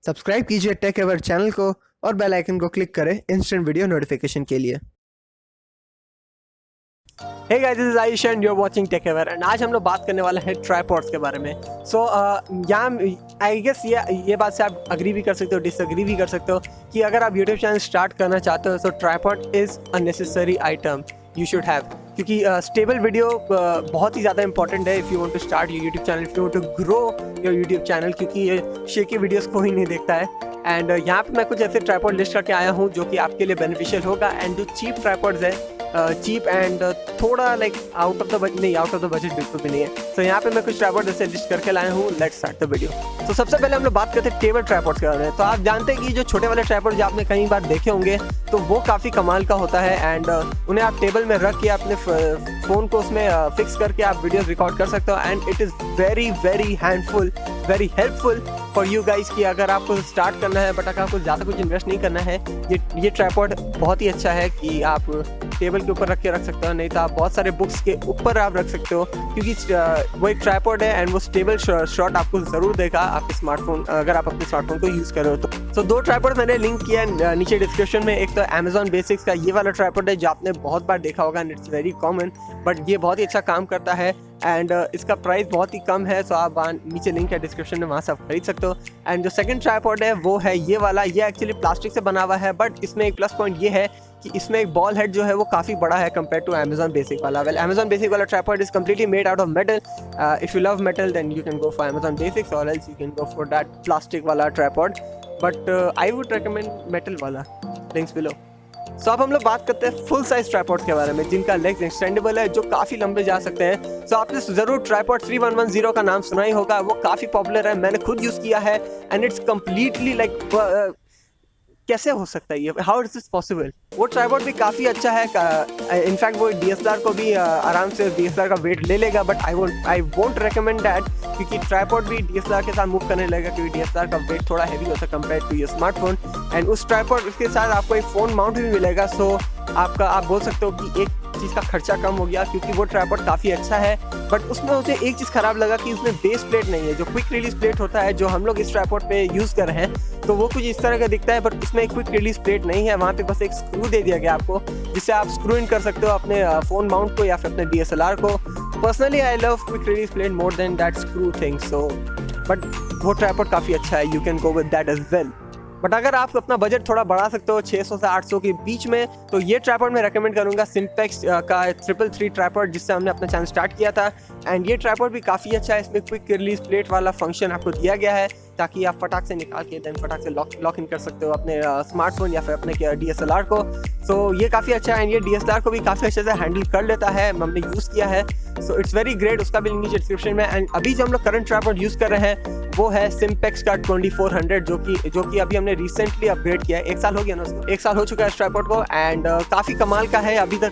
Subscribe कीजिए take ever channel को और बेल आइकन को क्लिक करें इंस्टेंट वीडियो नोटिफिकेशन के लिए। Hey guys, this is Ayush and you're watching TechEver and आज हम लोग बात करने वाले हैं ट्राइपॉड्स के बारे में। यहाँ आई गेस ये बात से आप अग्री भी कर सकते हो, डिसअग्री भी कर सकते हो कि अगर आप YouTube चैनल स्टार्ट करना चाहते हो तो tripod is a necessary item you should have, क्योंकि स्टेबल वीडियो बहुत ही ज़्यादा इंपॉर्टेंट है if you want to start your YouTube channel, if you want to grow your YouTube channel, क्योंकि ये शेकी वीडियोस कोई नहीं देखता है। एंड यहाँ पे मैं कुछ ऐसे ट्राइपॉड लिस्ट करके आया हूँ जो कि आपके लिए बेनिफिशियल होगा। एंड जो चीप ट्राइपॉड्स है, चीप एंड थोड़ा like out of the budget बिल्कुल भी नहीं है। तो यहाँ पे मैं कुछ ट्राइपॉड जैसे लिस्ट करके लाया हूँ। Let's start the video. तो सबसे पहले हम लोग बात करते हैं टेबल ट्राइपॉड्स के बारे में। तो आप जानते हैं कि जो छोटे वाले ट्राइपॉड जो आपने कई बार देखे होंगे तो वो काफ़ी कमाल का होता है। एंड उन्हें आप टेबल में रख के अपने फ़ोन को उसमें फिक्स करके आप वीडियोस रिकॉर्ड कर सकते हो। And it is very very handful, very helpful for you guys कि अगर आपको स्टार्ट करना है बट अगर आपको ज़्यादा कुछ इन्वेस्ट नहीं करना है, ये ट्राइपॉड बहुत ही अच्छा है कि आप टेबल के ऊपर रख के रख सकते हो। नहीं तो आप बहुत सारे बुक्स के ऊपर आप रख सकते हो, क्योंकि वो एक ट्राइपॉड है एंड वो स्टेबल शॉट आपको ज़रूर देगा आपके स्मार्टफोन, अगर आप अपने स्मार्टफोन को यूज़ कर रहे हो तो। दो ट्राइपॉड मैंने लिंक किया नीचे डिस्क्रिप्शन में। एक तो Amazon बेसिक्स का ये वाला ट्राइपॉड है जो आपने बहुत बार देखा होगा and it's very common, but ये बहुत ही अच्छा काम करता है। एंड इसका प्राइस बहुत ही कम है, सो आप नीचे लिंक है डिस्क्रिप्शन में, वहाँ से आप खरीद सकते हो। एंड जो सेकंड ट्राइपॉड है वो है ये वाला। ये एक्चुअली प्लास्टिक से बना हुआ है, बट इसमें एक प्लस पॉइंट ये है कि इसमें एक बॉल हेड जो है वो काफ़ी बड़ा है कंपेयर टू Amazon बेसिक वाला। वेल Amazon बेसिक वाला tripod is completely made out of metal. If you love metal then you can go for Amazon basics और else you can go for that plastic वाला tripod, but I would recommend metal वाला। Links below. So अब हम लोग बात करते हैं full size tripods के बारे में जिनका लेग्स एक्सटेंडेबल है, जो काफ़ी लंबे जा सकते हैं। सो आपने ज़रूर ट्राइपॉड 3110 का नाम सुना ही होगा। वो काफ़ी पॉपुलर है, मैंने खुद यूज़ किया है एंड इट्स कम्प्लीटली लाइक कैसे हो सकता है ये, हाउ इज दिस पॉसिबल। वो ट्राइपॉड भी काफ़ी अच्छा है, इनफैक्ट वो DSLR को भी आराम से DSLR का वेट ले लेगा, but I won't recommend that, क्योंकि ट्राइपॉड भी DSLR के साथ मूव करने लगेगा, क्योंकि DSLR का वेट थोड़ा हैवी होता है compare to your smartphone. And उस ट्राइपॉड के साथ आपको एक फ़ोन माउंट भी मिलेगा, सो आप बोल सकते हो कि एक चीज़ का खर्चा कम हो गया, क्योंकि वो ट्राइपॉड काफ़ी अच्छा है। बट उसमें मुझे एक चीज़ ख़राब लगा कि उसमें बेस प्लेट नहीं है, जो क्विक रिलीज प्लेट होता है जो हम लोग इस ट्राइपॉड पे यूज़ कर रहे हैं, तो वो कुछ इस तरह का दिखता है, बट उसमें एक क्विक रिलीज प्लेट नहीं है। वहाँ पे बस एक स्क्रू दे दिया गया आपको, जिससे आप स्क्रू इन कर सकते हो अपने फ़ोन माउंट को या फिर अपने DSLR को। Personally I love quick release plate more than that screw thing, so but वो ट्राइपॉड काफ़ी अच्छा है, you can go with that as well. But अगर आप अपना बजट थोड़ा बढ़ा सकते हो 600 से 800 के बीच में, तो ये ट्राइपॉड मैं रेकमेंड करूँगा, सिम्पेक्स का 333 ट्राइपॉड, जिससे हमने अपना चैनल स्टार्ट किया था। एंड ये ट्राइपॉड भी काफ़ी अच्छा है, इसमें क्विक रिलीज प्लेट वाला फंक्शन आपको दिया गया है, ताकि आप फटाक से निकाल के देन फटाक से लॉक इन कर सकते हो अपने स्मार्टफोन या फिर अपने DSLR को। सो ये काफ़ी अच्छा है एंड ये DSLR को भी काफ़ी अच्छे से हैंडल कर लेता है, हमने यूज़ किया है, सो इट्स वेरी ग्रेट। उसका भी नीचे डिस्क्रिप्शन में। एंड अभी जो हम लोग करंट ट्राइपॉड यूज़ कर रहे हैं वो है सिम्पेक्स का 2400, जो कि अभी हमने रिसेंटली अपग्रेड किया है। 1 साल हो गया ना उसको, 1 साल हो चुका है इस ट्राइपॉड को। एंड काफ़ी कमाल का है, अभी तक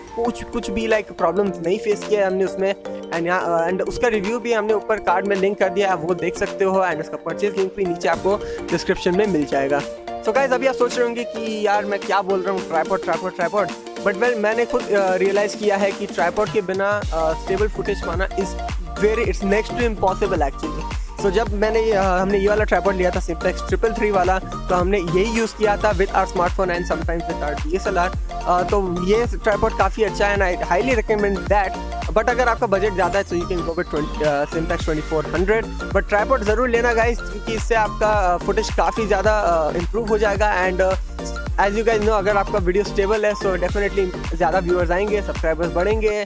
कुछ भी लाइक प्रॉब्लम नहीं फेस किया है हमने उसमें। एंड उसका रिव्यू भी हमने ऊपर कार्ड में लिंक कर दिया है, वो देख सकते हो। एंड उसका परचेज लिंक भी नीचे आपको डिस्क्रिप्शन में मिल जाएगा। सो गाइस, अभी आप सोच रहे होंगे कि यार मैं क्या बोल रहा हूँ, ट्राइपॉड, बट वेल मैंने खुद रियलाइज़ किया है कि ट्राइपॉड के बिना स्टेबल फुटेज पाना it's next to impossible actually. So जब हमने ये वाला ट्राइपॉड लिया था सिम्पेक्स 333 वाला, तो हमने यही यूज़ किया था with our smartphone and sometimes with our DSLR। तो ये ट्राइपॉड काफ़ी अच्छा है and I highly recommend that. But अगर आपका बजट ज़्यादा है तो you can go with Simpex 2400, but tripod ज़रूर लेना गाइस, क्योंकि इससे आपका फुटेज काफ़ी ज़्यादा इम्प्रूव हो जाएगा। And as you guys know, अगर आपका वीडियो स्टेबल है सो डेफिनेटली ज़्यादा व्यूअर्स आएंगे, सब्सक्राइबर्स बढ़ेंगे,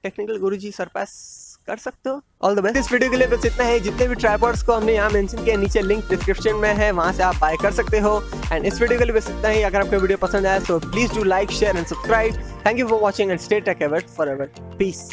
टेक्निकल गुरुजी सरपास कर सकते हो। All the best. इस वीडियो के लिए बस इतना है। जितने भी ट्राइपॉड्स को हमने यहाँ मेंशन किया, नीचे लिंक डिस्क्रिप्शन में है, वहाँ से आप बाय कर सकते हो। एंड इस वीडियो के लिए बस इतना ही। अगर आपको वीडियो पसंद आया तो please do like, share and subscribe. Thank you for watching and stay tech ever forever. Piece.